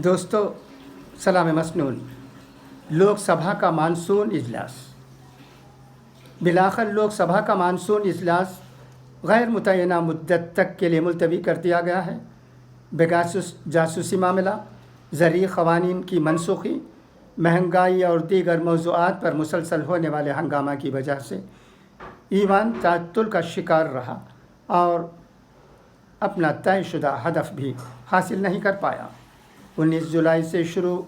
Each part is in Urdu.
دوستو سلام مسنون۔ لوک سبھا کا مانسون اجلاس۔ بالآخر لوک سبھا کا مانسون اجلاس غیر متعینہ مدت تک کے لیے ملتوی کر دیا گیا ہے۔ پیگاسس جاسوسی معاملہ، زرعی قوانین کی منسوخی، مہنگائی اور دیگر موضوعات پر مسلسل ہونے والے ہنگامہ کی وجہ سے ایوان تعطل کا شکار رہا اور اپنا طے شدہ ہدف بھی حاصل نہیں کر پایا۔ 19 جولائی سے شروع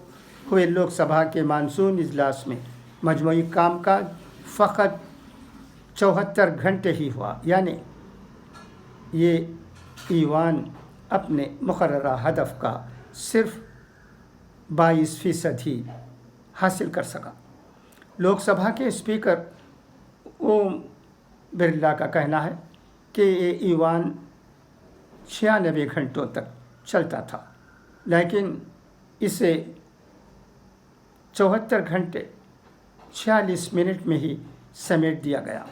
ہوئے لوک سبھا کے مانسون اجلاس میں مجموعی کام کاج فقط 74 گھنٹے ہی ہوا، یعنی یہ ایوان اپنے مقررہ ہدف کا صرف 22% ہی حاصل کر سکا۔ لوک سبھا کے اسپیکر اوم برلا کا کہنا ہے کہ یہ ایوان 96 گھنٹوں تک چلتا تھا، لیکن اسے 74 گھنٹے 46 منٹ میں ہی سمیٹ دیا گیا۔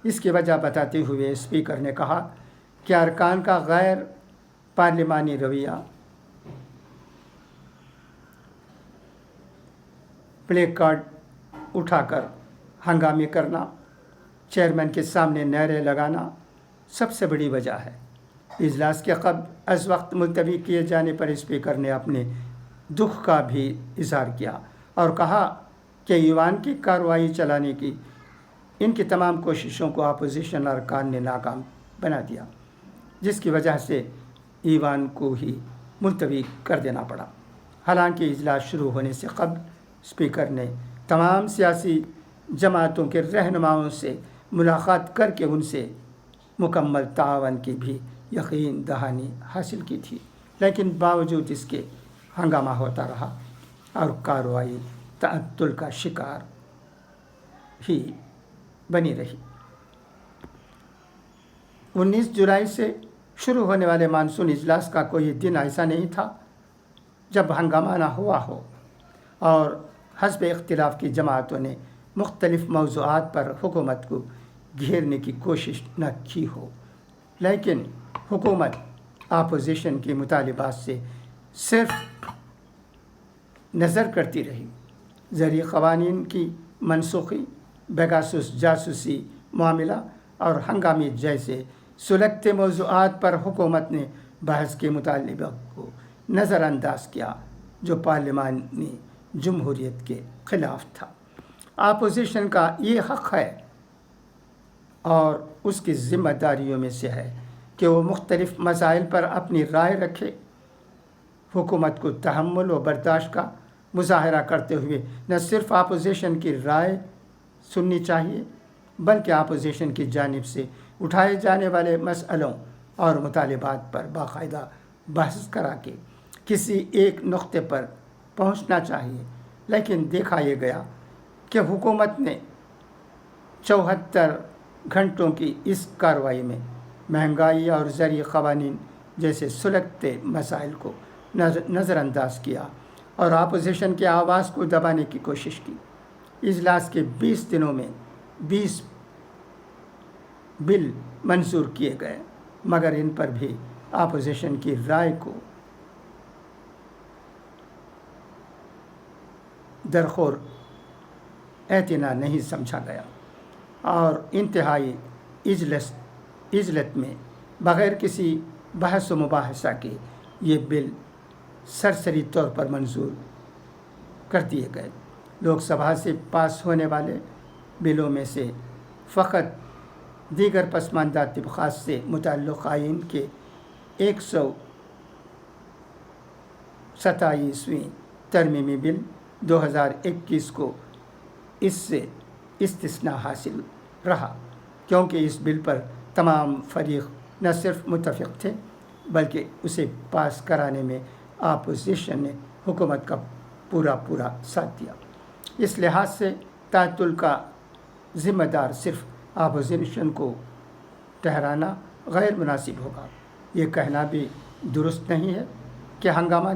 اس کی وجہ بتاتے ہوئے اسپیکر نے کہا کہ ارکان کا غیر پارلیمانی رویہ، پلے کارڈ اٹھا کر ہنگامے کرنا، چیئرمین کے سامنے نعرے لگانا سب سے بڑی وجہ ہے۔ اجلاس کے قبل از وقت ملتوی کیے جانے پر اسپیکر نے اپنے دکھ کا بھی اظہار کیا اور کہا کہ ایوان کی کارروائی چلانے کی ان کی تمام کوششوں کو اپوزیشن ارکان نے ناکام بنا دیا، جس کی وجہ سے ایوان کو ہی ملتوی کر دینا پڑا۔ حالانکہ اجلاس شروع ہونے سے قبل اسپیکر نے تمام سیاسی جماعتوں کے رہنماؤں سے ملاقات کر کے ان سے مکمل تعاون کی بھی یقین دہانی حاصل کی تھی، لیکن باوجود اس کے ہنگامہ ہوتا رہا اور کارروائی تعطل کا شکار ہی بنی رہی۔ 19 جولائی سے شروع ہونے والے مانسون اجلاس کا کوئی دن ایسا نہیں تھا جب ہنگامہ نہ ہوا ہو اور حزب اختلاف کی جماعتوں نے مختلف موضوعات پر حکومت کو گھیرنے کی کوشش نہ کی ہو، لیکن حکومت اپوزیشن کے مطالبات سے صرف نظر کرتی رہی۔ زرعی قوانین کی منسوخی، پیگاسس جاسوسی معاملہ اور ہنگامے جیسے سلگتے موضوعات پر حکومت نے بحث کے مطالبہ کو نظر انداز کیا، جو پارلیمانی جمہوریت کے خلاف تھا۔ اپوزیشن کا یہ حق ہے اور اس کی ذمہ داریوں میں سے ہے کہ وہ مختلف مسائل پر اپنی رائے رکھے۔ حکومت کو تحمل و برداشت کا مظاہرہ کرتے ہوئے نہ صرف اپوزیشن کی رائے سننی چاہیے، بلکہ اپوزیشن کی جانب سے اٹھائے جانے والے مسئلوں اور مطالبات پر باقاعدہ بحث کرا کے کسی ایک نقطے پر پہنچنا چاہیے۔ لیکن دیکھا یہ گیا کہ حکومت نے 74 گھنٹوں کی اس کارروائی میں مہنگائی اور زرعی قوانین جیسے سلگتے مسائل کو نظر انداز کیا اور اپوزیشن کی آواز کو دبانے کی کوشش کی۔ اجلاس کے 20 دنوں میں 20 بل منظور کیے گئے، مگر ان پر بھی اپوزیشن کی رائے کو درخور اعتنا نہیں سمجھا گیا اور انتہائی اجلت میں بغیر کسی بحث و مباحثہ کے یہ بل سرسری طور پر منظور کر دیے گئے۔ لوک سبھا سے پاس ہونے والے بلوں میں سے فقط دیگر پسماندہ طبقات سے متعلق آئین کے 127ویں ترمیمی بل 2021 کو اس سے استثناء حاصل رہا، کیونکہ اس بل پر تمام فریق نہ صرف متفق تھے بلکہ اسے پاس کرانے میں اپوزیشن نے حکومت کا پورا ساتھ دیا۔ اس لحاظ سے تعطل کا ذمہ دار صرف اپوزیشن کو ٹھہرانا غیر مناسب ہوگا۔ یہ کہنا بھی درست نہیں ہے کہ ہنگامہ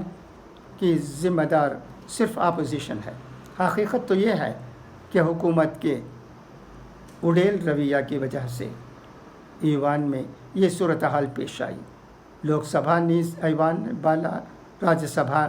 کی ذمہ دار صرف اپوزیشن ہے۔ حقیقت تو یہ ہے کہ حکومت کے اڈیل رویہ کی وجہ سے ایوان میں یہ صورتحال پیش آئی۔ لوک سبھا نیز ایوان بالا راجیہ سبھا